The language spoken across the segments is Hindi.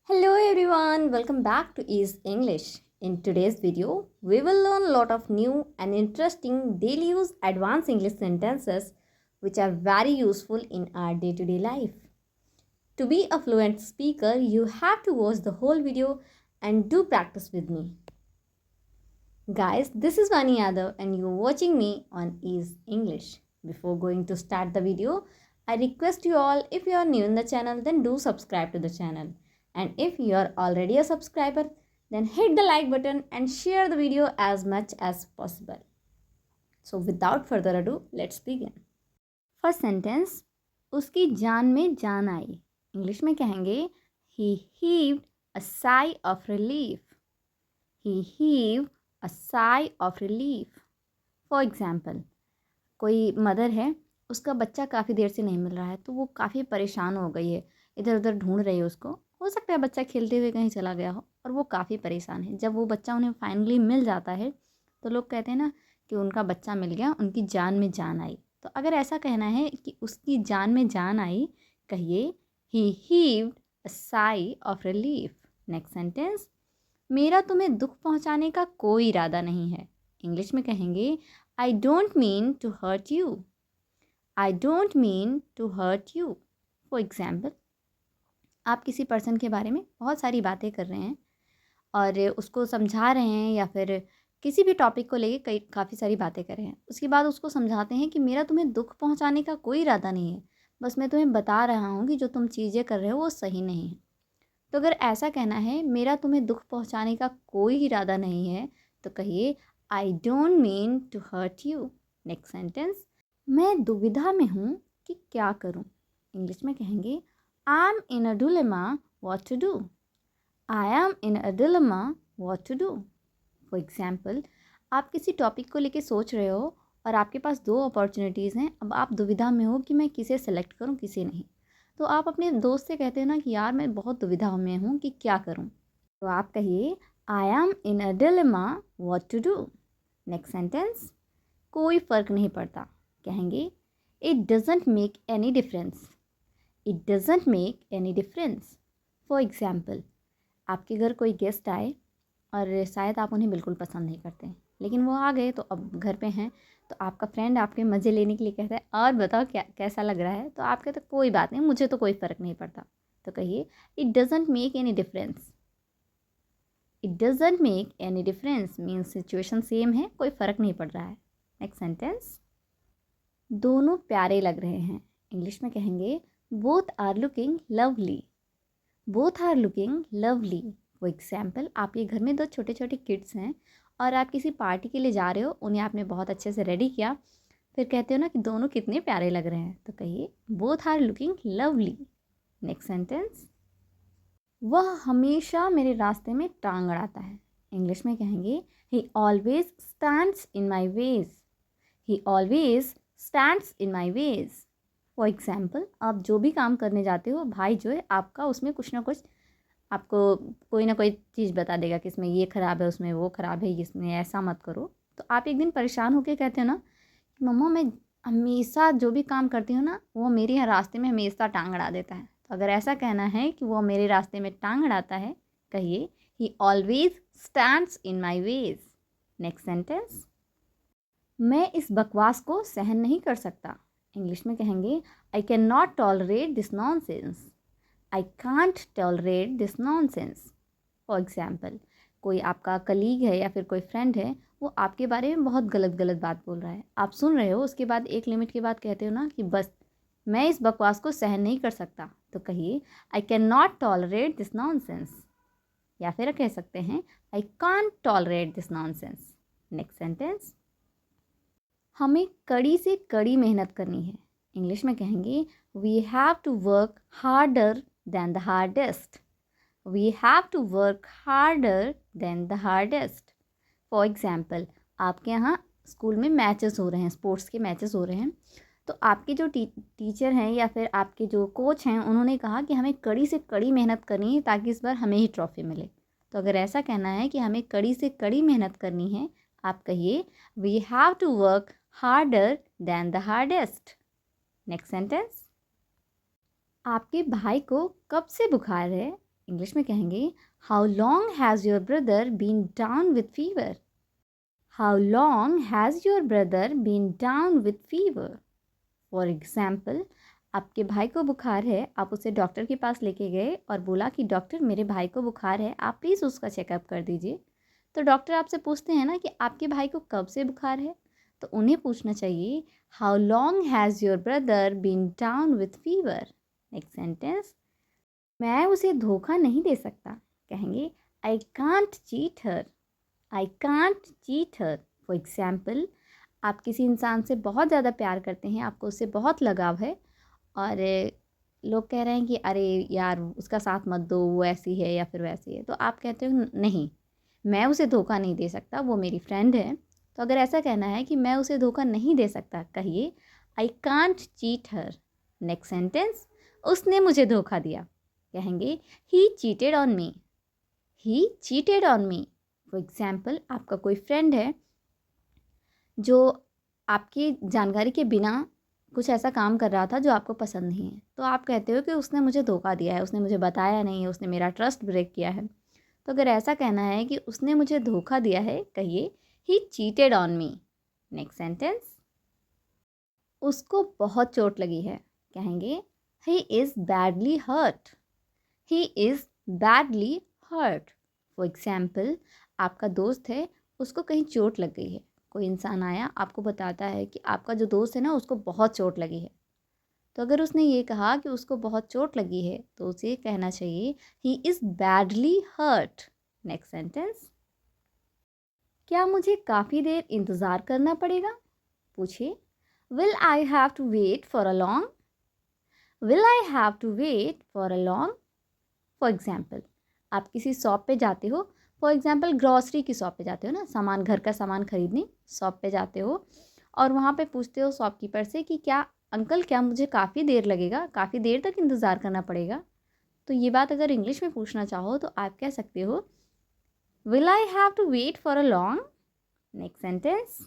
Hello everyone, welcome back to Ease English. In today's video, we will learn a lot of new and interesting daily use advanced English sentences which are very useful in our day-to-day life. To be a fluent speaker, you have to watch the whole video and do practice with me. Guys, this is Vani Yadav and you're watching me on Ease English. Before going to start the video, I request you all, if you are new in the channel, then do subscribe to the channel. And if you are already a subscriber, then hit the like button and share the video as much as possible. So without further ado, let's begin. First sentence, उसकी जान में जान आई. इंग्लिश में कहेंगे he heaved a sigh of relief. He heaved a sigh of relief. For example, कोई मदर है, उसका बच्चा काफ़ी देर से नहीं मिल रहा है तो वो काफ़ी परेशान हो गई है, इधर उधर ढूंढ रही है उसको. हो सकता है बच्चा खेलते हुए कहीं चला गया हो और वो काफ़ी परेशान है. जब वो बच्चा उन्हें फाइनली मिल जाता है तो लोग कहते हैं ना कि उनका बच्चा मिल गया, उनकी जान में जान आई. तो अगर ऐसा कहना है कि उसकी जान में जान आई, कहिए he heaved a sigh of relief. Next sentence, मेरा तुम्हें दुख पहुंचाने का कोई इरादा नहीं है. इंग्लिश में कहेंगे I don't mean to hurt you. I don't mean to hurt you. For example, आप किसी पर्सन के बारे में बहुत सारी बातें कर रहे हैं और उसको समझा रहे हैं या फिर किसी भी टॉपिक को लेके काफ़ी सारी बातें कर रहे हैं. उसके बाद उसको समझाते हैं कि मेरा तुम्हें दुख पहुंचाने का कोई इरादा नहीं है, बस मैं तुम्हें बता रहा हूँ कि जो तुम चीज़ें कर रहे हो वो सही नहीं है. तो अगर ऐसा कहना है मेरा तुम्हें दुख पहुंचाने का कोई इरादा नहीं है, तो कहिए I don't mean to hurt you. Next sentence, मैं दुविधा में हूँ कि क्या करूँ. इंग्लिश में कहेंगे I am in a dilemma what to do. I am in a dilemma what to do. For example, आप किसी टॉपिक को लेके सोच रहे हो और आपके पास दो अपॉर्चुनिटीज़ हैं. अब आप दुविधा में हो कि मैं किसे सेलेक्ट करूं, किसे नहीं. तो आप अपने दोस्त से कहते हैं ना कि यार मैं बहुत दुविधा में हूं कि क्या करूं. तो आप कहिए I am in a dilemma what to do. Next sentence, कोई फ़र्क नहीं पड़ता. कहेंगे It doesn't make any difference. It doesn't make any difference. For example, आपके घर कोई गेस्ट आए और शायद आप उन्हें बिल्कुल पसंद नहीं करते हैं, लेकिन वो आ गए तो अब घर पे हैं, तो आपका फ्रेंड आपके मज़े लेने के लिए कहता है और बताओ क्या कैसा लग रहा है. तो आप कहते हैं कोई बात नहीं, मुझे तो कोई फ़र्क नहीं पड़ता. तो कहिए it doesn't make any difference. It doesn't make any difference means situation same है, कोई फ़र्क नहीं पड़ रहा है. नेक्स्ट सेंटेंस, दोनों प्यारे लग रहे हैं. इंग्लिश में कहेंगे both are looking lovely. both are looking lovely. For example, आपके घर में दो छोटे छोटे किड्स हैं और आप किसी पार्टी के लिए जा रहे हो, उन्हें आपने बहुत अच्छे से रेडी किया, फिर कहते हो ना कि दोनों कितने प्यारे लग रहे हैं. तो कहिए both are looking lovely. Next sentence, वह हमेशा मेरे रास्ते में टांग अड़ाता है. इंग्लिश में कहेंगे he always stands in my ways. he always stands in my ways. For example, आप जो भी काम करने जाते हो, भाई जो है आपका उसमें कुछ ना कुछ आपको कोई ना कोई चीज़ बता देगा कि इसमें ये ख़राब है, उसमें वो ख़राब है, इसमें ऐसा मत करो. तो आप एक दिन परेशान होकर कहते हो ना कि मम्मा मैं हमेशा जो भी काम करती हूँ ना वो मेरे यहाँ रास्ते में हमेशा टांग अड़ा देता है. तो अगर ऐसा कहना है कि वो मेरे रास्ते में टांग अड़ाता है, कहिए he always stands in my ways. Next sentence, मैं इस बकवास को सहन नहीं कर सकता. इंग्लिश में कहेंगे I can not tolerate this nonsense. I can't tolerate this nonsense. For example, कोई आपका कलीग है या फिर कोई फ्रेंड है, वो आपके बारे में बहुत गलत गलत बात बोल रहा है, आप सुन रहे हो, उसके बाद एक लिमिट के बाद कहते हो ना कि बस मैं इस बकवास को सहन नहीं कर सकता. तो कहिए I can not tolerate this nonsense. या फिर कह सकते हैं I can't tolerate this nonsense. Next sentence, हमें कड़ी से कड़ी मेहनत करनी है. इंग्लिश में कहेंगे we have to work harder than the hardest. We have to work harder than the hardest. For example, आपके यहाँ स्कूल में मैचेस हो रहे हैं, स्पोर्ट्स के मैचेस हो रहे हैं, तो आपके जो टीचर हैं या फिर आपके जो कोच हैं, उन्होंने कहा कि हमें कड़ी से कड़ी मेहनत करनी है ताकि इस बार हमें ही ट्रॉफ़ी मिले. तो अगर ऐसा कहना है कि हमें कड़ी से कड़ी मेहनत करनी है, आप कहिए we have to work harder than the hardest. Next sentence, आपके भाई को कब से बुखार है. इंग्लिश में कहेंगे how long has your brother been down with fever. How long has your brother been down with fever. For example, आपके भाई को बुखार है, आप उसे डॉक्टर के पास लेके गए और बोला कि डॉक्टर मेरे भाई को बुखार है, आप प्लीज़ उसका चेकअप कर दीजिए. तो डॉक्टर आपसे पूछते हैं ना कि आपके भाई को कब से बुखार है, तो उन्हें पूछना चाहिए how long has your brother been down with fever. Next sentence, मैं उसे धोखा नहीं दे सकता. कहेंगे I can't cheat her. I can't cheat her. For example, आप किसी इंसान से बहुत ज़्यादा प्यार करते हैं, आपको उससे बहुत लगाव है और लोग कह रहे हैं कि अरे यार उसका साथ मत दो, वो ऐसी है या फिर वैसी है. तो आप कहते हो नहीं, मैं उसे धोखा नहीं दे सकता, वो मेरी फ्रेंड है. तो अगर ऐसा कहना है कि मैं उसे धोखा नहीं दे सकता, कहिए आई can't cheat her. Next sentence, उसने मुझे धोखा दिया. कहेंगे ही cheated on me. He cheated on me. For example, आपका कोई फ्रेंड है जो आपकी जानकारी के बिना कुछ ऐसा काम कर रहा था जो आपको पसंद नहीं है, तो आप कहते हो कि उसने मुझे धोखा दिया है, उसने मुझे बताया नहीं है, उसने मेरा ट्रस्ट ब्रेक किया है. तो अगर ऐसा कहना है कि उसने मुझे धोखा दिया है, कहिए he cheated on me. Next sentence, उसको बहुत चोट लगी है. कहेंगे he is badly hurt. He is badly hurt. For example, आपका दोस्त है, उसको कहीं चोट लग गई है. कोई इंसान आया, आपको बताता है कि आपका जो दोस्त है ना, उसको बहुत चोट लगी है. तो अगर उसने ये कहा कि उसको बहुत चोट लगी है, तो उसे कहना चाहिए he is badly hurt. Next sentence, क्या मुझे काफ़ी देर इंतज़ार करना पड़ेगा. पूछिए will I have to wait for a long. Will I have to wait for a long. For example, आप किसी शॉप पे जाते हो, फॉर एग्जाम्पल ग्रॉसरी की शॉप पे जाते हो ना, सामान, घर का सामान खरीदने शॉप पे जाते हो और वहाँ पे पूछते हो शॉपकीपर से कि क्या अंकल, क्या मुझे काफ़ी देर लगेगा, काफ़ी देर तक इंतज़ार करना पड़ेगा. तो ये बात अगर इंग्लिश में पूछना चाहो तो आप कह सकते हो will I have to wait for a long. Next sentence,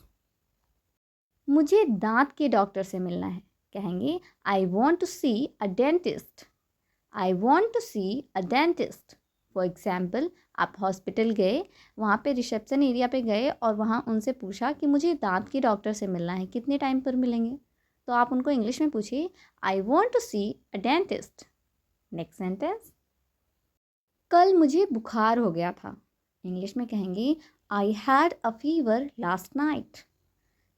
मुझे दांत के डॉक्टर से मिलना है. कहेंगे I want to see a dentist. I want to see a dentist. For example, आप हॉस्पिटल गए, वहाँ पे रिसेप्शन एरिया पे गए और वहाँ उनसे पूछा कि मुझे दांत के डॉक्टर से मिलना है, कितने टाइम पर मिलेंगे. तो आप उनको इंग्लिश में पूछिए I want to see a dentist. Next sentence, कल मुझे बुखार हो गया था. इंग्लिश में कहेंगे I had a fever last night.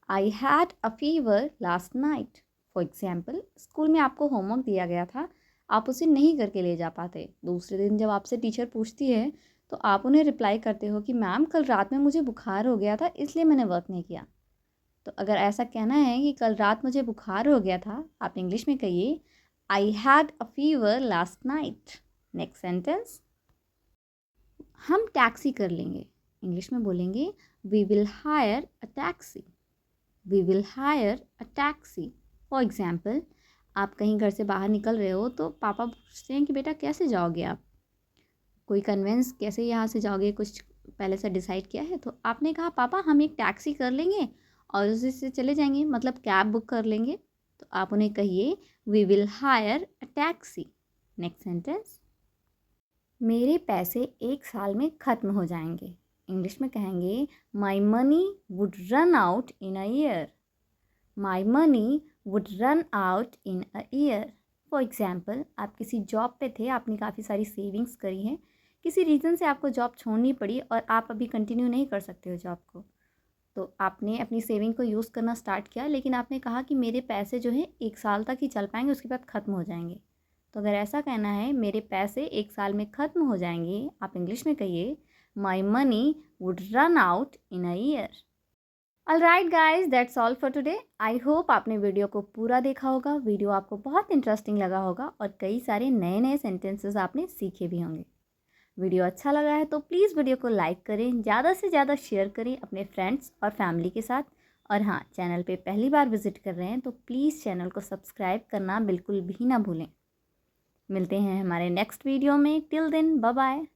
I had a fever last night. For example, school में आपको होमवर्क दिया गया था, आप उसे नहीं करके ले जा पाते. दूसरे दिन जब आपसे टीचर पूछती है तो आप उन्हें रिप्लाई करते हो कि मैम कल रात में मुझे बुखार हो गया था, इसलिए मैंने वर्क नहीं किया. तो अगर ऐसा कहना है कि कल रात मुझे बुखार हो गया था, आप इंग्लिश में कहिए I had a fever last night. Next sentence, हम टैक्सी कर लेंगे. इंग्लिश में बोलेंगे we will hire a taxi. We will hire a taxi. For example, आप कहीं घर से बाहर निकल रहे हो तो पापा पूछते हैं कि बेटा कैसे जाओगे आप, कोई कन्वेंस कैसे यहाँ से जाओगे, कुछ पहले से डिसाइड किया है. तो आपने कहा पापा हम एक टैक्सी कर लेंगे और उसी से चले जाएंगे, मतलब कैब बुक कर लेंगे. तो आप उन्हें कहिए we will hire a taxi. Next sentence, मेरे पैसे एक साल में ख़त्म हो जाएंगे. इंग्लिश में कहेंगे my money would run out in a year. My money would run out in a year. For example, आप किसी जॉब पे थे, आपने काफ़ी सारी सेविंग्स करी हैं, किसी रीज़न से आपको जॉब छोड़नी पड़ी और आप अभी कंटिन्यू नहीं कर सकते हो जॉब को. तो आपने अपनी सेविंग को यूज़ करना स्टार्ट किया, लेकिन आपने कहा कि मेरे पैसे जो हैं एक साल तक ही चल पाएंगे, उसके बाद ख़त्म हो जाएंगे. तो अगर ऐसा कहना है मेरे पैसे एक साल में ख़त्म हो जाएंगे, आप इंग्लिश में कहिए my money would run out in a year. Alright guys, that's all for today. I hope आपने वीडियो को पूरा देखा होगा, वीडियो आपको बहुत इंटरेस्टिंग लगा होगा और कई सारे नए नए सेंटेंसेस आपने सीखे भी होंगे. वीडियो अच्छा लगा है तो प्लीज़ वीडियो को लाइक करें, ज़्यादा से ज़्यादा शेयर करें अपने फ्रेंड्स और फैमिली के साथ. और हाँ, चैनल पे पहली बार विजिट कर रहे हैं तो प्लीज़ चैनल को सब्सक्राइब करना बिल्कुल भी ना भूलें. मिलते हैं हमारे नेक्स्ट वीडियो में. Till then, bye bye.